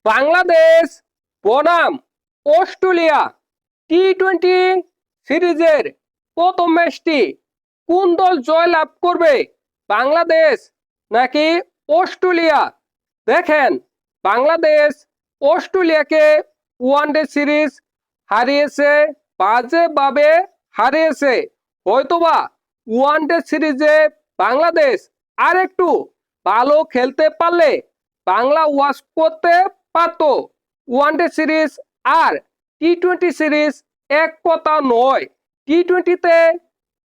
বাংলাদেশ বনাম অস্ট্রেলিয়া টি-20 সিরিজের প্রথম ম্যাচটি কোন দল জয়লাভ করবে, বাংলাদেশ নাকি অস্ট্রেলিয়া? দেখেন, বাংলাদেশ অস্ট্রেলিয়াকে ওয়ানডে সিরিজ হারিয়েছে, বাজেভাবে হারিয়েছে। হয়তোবা ওয়ানডে সিরিজে বাংলাদেশ আর একটু ভালো খেলতে পারলে বাংলা ওয়াশ করতে পারত। ওয়ানডে সিরিজ আর টি-20 সিরিজ এক কথা নয়। টি-20তে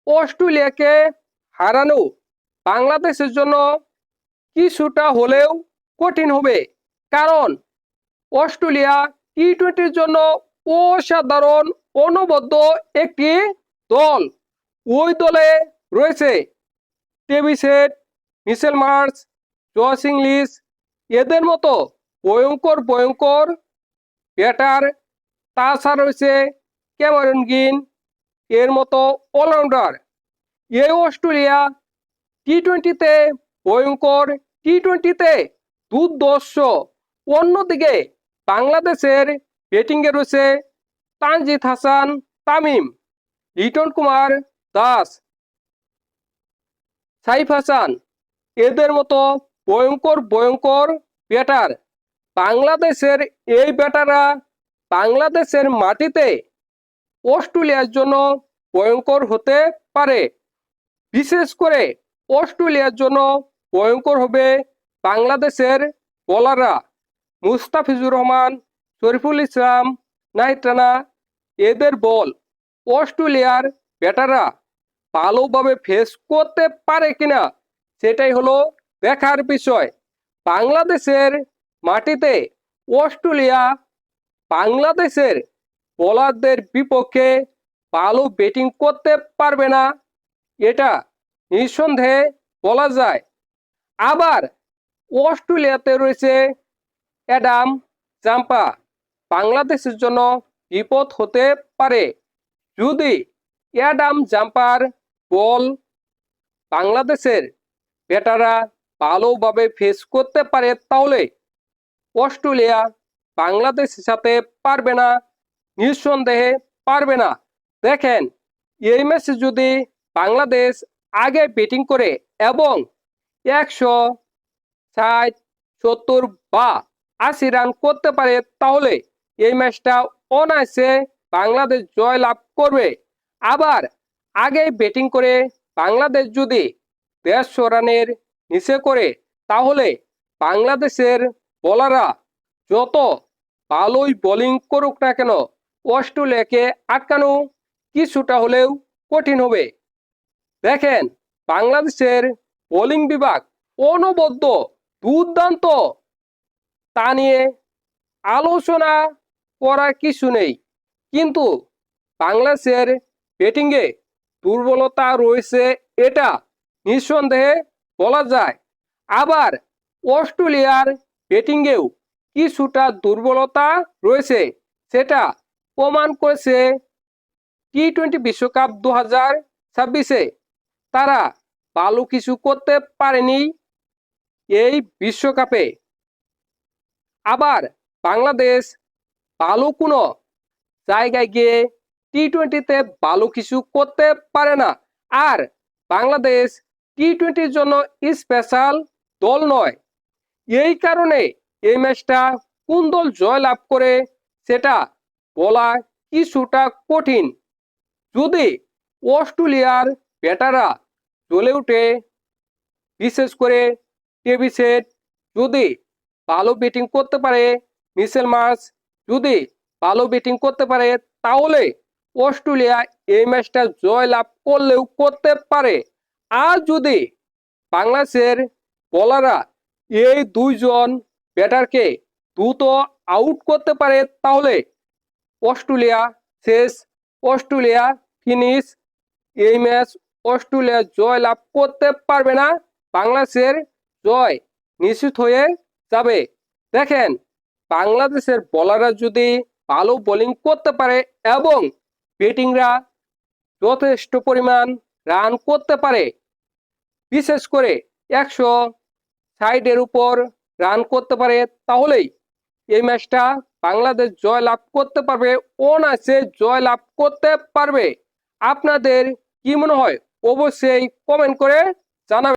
অস্ট্রেলিয়াকে হারানো বাংলাদেশের জন্য কিছুটা হলেও কঠিন হবে, কারণ অস্ট্রেলিয়া টি-20-র জন্য অসাধারণ অনবদ্য একটি দল। ওই দলে রয়েছে Travis head, Mitchell Marsh, Josh English, এদের মতো ভয়ঙ্কর ভয়ঙ্কর ব্যাটার। তাছাড়া রয়েছে ক্যামেরন গ্রিন, এর মতো অলরাউন্ডার। এই অস্ট্রেলিয়া টি-20তে ভয়ঙ্কর, টি-20তে দুর্ধর্ষ। অন্যদিকে বাংলাদেশের ব্যাটিংয়ে রয়েছে তানজিদ হাসান তামিম, লিটন কুমার দাস, সাইফ হাসান, এদের মতো ভয়ঙ্কর ভয়ঙ্কর ব্যাটার। বাংলাদেশের এই ব্যাটাররা বাংলাদেশের মাটিতে অস্ট্রেলিয়ার জন্য ভয়ঙ্কর হতে পারে। বিশেষ করে অস্ট্রেলিয়ার জন্য ভয়ঙ্কর হবে বাংলাদেশের বোলাররা। মুস্তাফিজুর রহমান, শরীফুল ইসলাম, নাহিদ রানা, এদের বল অস্ট্রেলিয়ার ব্যাটাররা ভালোভাবে ফেস করতে পারে কিনা সেটাই হলো দেখার বিষয়। বাংলাদেশের মাটিতে অস্ট্রেলিয়া বাংলাদেশের বোলারদের বিপক্ষে ভালো ব্যাটিং করতে পারবে না, এটা নিঃসন্দেহে বলা যায়। আবার অস্ট্রেলিয়াতে রয়েছে অ্যাডাম জাম্পা, বাংলাদেশের জন্য বিপদ হতে পারে। যদি অ্যাডাম জাম্পার বল বাংলাদেশের ব্যাটাররা ভালোভাবে ফেস করতে পারে, তাহলে অস্ট্রেলিয়া বাংলাদেশের সাথে পারবে না, নিঃসন্দেহে পারবে না। দেখেন, এই ম্যাচে যদি বাংলাদেশ আগে ব্যাটিং করে এবং 160, 70 বা 80 রান করতে পারে, তাহলে এই ম্যাচটা অনায়াসে বাংলাদেশ জয় লাভ করবে। আবার আগে ব্যাটিং করে বাংলাদেশ যদি 150 রানের নিচে করে, তাহলে বাংলাদেশের বোলাররা যত ভালোই বোলিং করুক না কেন, অস্ট্রেলিয়াকে আটকানো কিছুটা হলেও কঠিন হবে। দেখেন, বাংলাদেশের বোলিং বিভাগ অনবদ্য, দুর্দান্ত, তা নিয়ে আলোচনা করার কিছু নেই। কিন্তু বাংলাদেশের ব্যাটিংয়ে দুর্বলতা রয়েছে, এটা নিঃসন্দেহে বলা যায়। আবার অস্ট্রেলিয়ার ব্যাটিংয়েও কিছুটা দুর্বলতা রয়েছে, সেটা প্রমাণ করেছে টি-20 বিশ্বকাপ 2026-এ। তারা ভালো কিছু করতে পারেনি এই বিশ্বকাপে। আবার বাংলাদেশ ভালো কোনো জায়গায় গিয়ে টি-20-তে ভালো কিছু করতে পারে না। আর বাংলাদেশ টি-20-র জন্য স্পেশাল দল নয়। এই কারণে এই ম্যাচটা কোন দল জয় লাভ করে সেটা বলা কিছুটা কঠিন। যদি অস্ট্রেলিয়ার ব্যাটাররা জ্বলে উঠে, বিশেষ করে ট্রেভিস হেড যদি ভালো ব্যাটিং করতে পারে, মিচেল মার্শ যদি ভালো ব্যাটিং করতে পারে, তাহলে অস্ট্রেলিয়া এই ম্যাচটা জয় লাভ করলেও করতে পারে। আর যদি বাংলাদেশের বোলাররা এই দুইজন ব্যাটারকে দ্রুত আউট করতে পারে, তাহলে অস্ট্রেলিয়া শেষ, অস্ট্রেলিয়া ফিনিশ। এই ম্যাচ অস্ট্রেলিয়া জয় লাভ করতে পারবে না, বাংলাদেশের জয় নিশ্চিত হয়ে যাবে। দেখেন, বাংলাদেশের বোলাররা যদি ভালো বোলিং করতে পারে এবং ব্যাটিংরা যথেষ্ট পরিমাণ রান করতে পারে, বিশেষ করে 160-এর উপর রান করতে পারে, তাহলেই এই ম্যাচটা বাংলাদেশ জয়লাভ করতে পারবে, অনায়াসে জয়লাভ করতে পারবে। আপনাদের কি মনে হয় অবশ্যই কমেন্ট করে জানাবেন।